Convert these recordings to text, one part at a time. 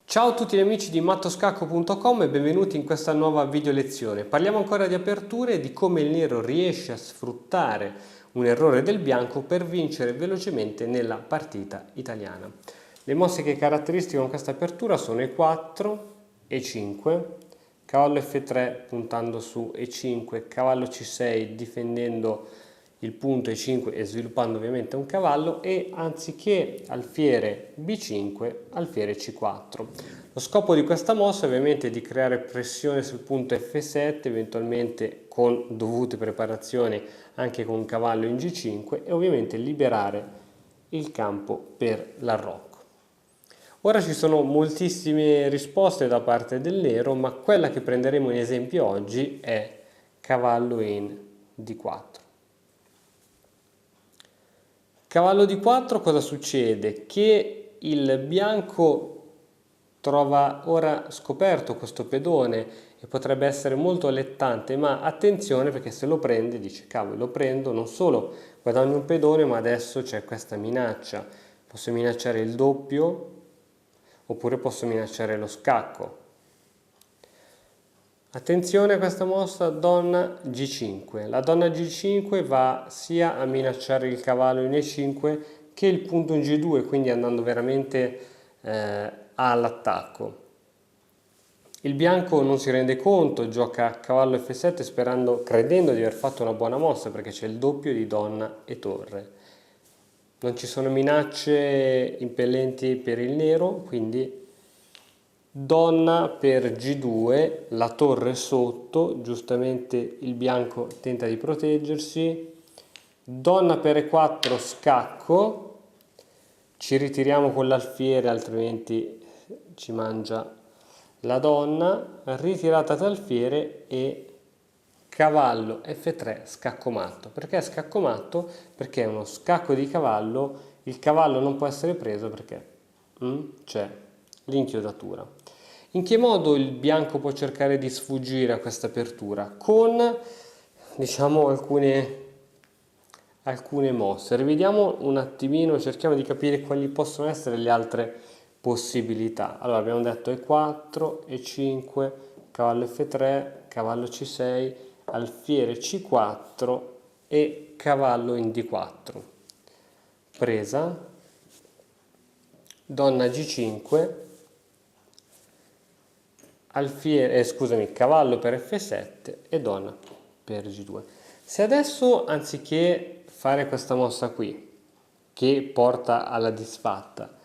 Ciao a tutti gli amici di mattoscacco.com e benvenuti in questa nuova video lezione. Parliamo ancora di aperture e di come il nero riesce a sfruttare un errore del bianco per vincere velocemente nella partita italiana. Le mosse che caratterizzano questa apertura sono E4, E5, cavallo F3 puntando su E5, cavallo C6 difendendo il punto E5 e sviluppando ovviamente un cavallo, e anziché alfiere B5, alfiere C4. Lo scopo di questa mossa ovviamente è di creare pressione sul punto F7, eventualmente con dovute preparazioni anche con un cavallo in G5, e ovviamente liberare il campo per l'arrocco. Ora ci sono moltissime risposte da parte del nero, ma quella che prenderemo in esempio oggi è cavallo in D4. Cavallo di 4, cosa succede? Che il bianco trova ora scoperto questo pedone e potrebbe essere molto allettante, ma attenzione, perché se lo prende dice cavolo, lo prendo, non solo guadagno un pedone, ma adesso c'è questa minaccia, posso minacciare il doppio oppure posso minacciare lo scacco. Attenzione a questa mossa donna G5. La donna G5 va sia a minacciare il cavallo in E5 che il punto in G2, quindi andando veramente all'attacco. Il bianco non si rende conto, gioca cavallo F7 credendo di aver fatto una buona mossa, perché c'è il doppio di donna e torre. Non ci sono minacce impellenti per il nero, quindi donna per G2, la torre sotto, giustamente il bianco tenta di proteggersi, donna per E4 scacco, ci ritiriamo con l'alfiere altrimenti ci mangia la donna, ritirata d'alfiere e cavallo F3 scacco matto. Perché scacco matto? Perché è uno scacco di cavallo, il cavallo non può essere preso perché c'è l'inchiodatura. In che modo il bianco può cercare di sfuggire a questa apertura? Con, diciamo, alcune mosse. Rivediamo un attimino, cerchiamo di capire quali possono essere le altre possibilità. Allora abbiamo detto E4, E5, cavallo F3, cavallo C6, alfiere C4 e cavallo in D4. Presa, donna G5, cavallo per F7 e donna per G2. Se adesso, anziché fare questa mossa qui, che porta alla disfatta,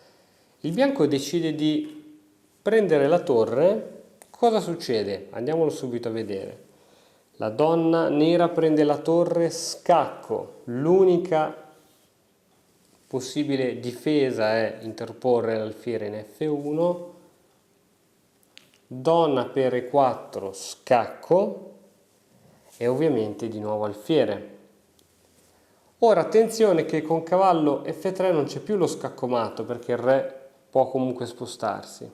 il bianco decide di prendere la torre, cosa succede? Andiamolo subito a vedere. La donna nera prende la torre, scacco. L'unica possibile difesa è interporre l'alfiere in F1, donna per E4 scacco e ovviamente di nuovo alfiere. Ora attenzione che con cavallo F3 non c'è più lo scaccomato perché il re può comunque spostarsi.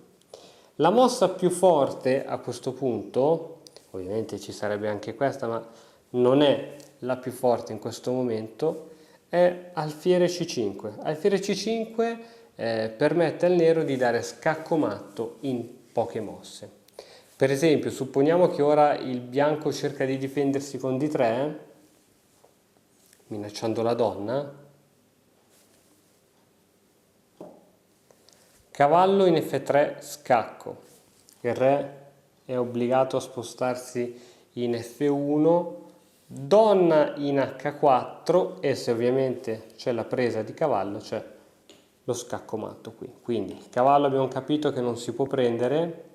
La mossa più forte a questo punto, ovviamente ci sarebbe anche questa, ma non è la più forte in questo momento, è alfiere C5. Alfiere C5 permette al nero di dare scacco matto in poche mosse. Per esempio, supponiamo che ora il bianco cerca di difendersi con D3, minacciando la donna, cavallo in F3 scacco, il re è obbligato a spostarsi in F1, donna in H4 e se ovviamente c'è la presa di cavallo c'è lo scacco matto qui. Quindi il cavallo abbiamo capito che non si può prendere.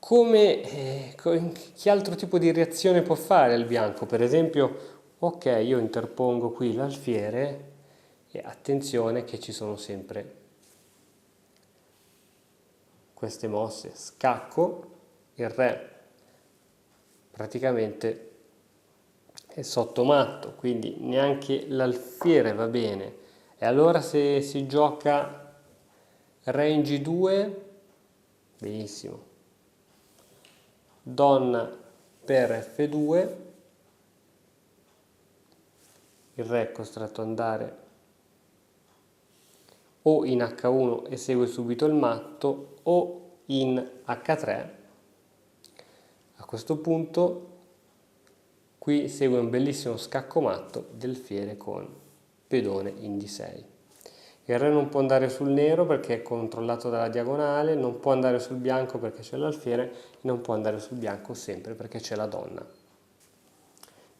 Che altro tipo di reazione può fare il bianco? Per esempio, ok, io interpongo qui l'alfiere e attenzione che ci sono sempre queste mosse. Scacco, il re praticamente è sotto matto, quindi neanche l'alfiere va bene. E allora se si gioca re in G2, benissimo. Donna per F2, il re è costretto ad andare o in H1 e segue subito il matto o in H3. A questo punto qui segue un bellissimo scacco matto del fiere con pedone in D6. Il re non può andare sul nero perché è controllato dalla diagonale, non può andare sul bianco perché c'è l'alfiere, non può andare sul bianco sempre perché c'è la donna.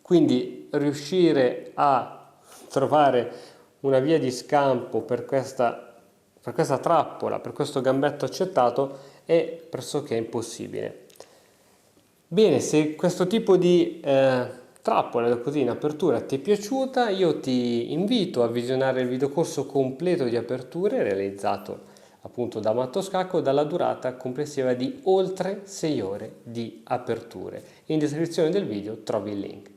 Quindi riuscire a trovare una via di scampo per questa trappola, per questo gambetto accettato, è pressoché impossibile. Bene, se questo tipo di trappola così in apertura ti è piaciuta, io ti invito a visionare il videocorso completo di aperture realizzato appunto da Matto Scacco dalla durata complessiva di oltre 6 ore di aperture. In descrizione del video trovi il link.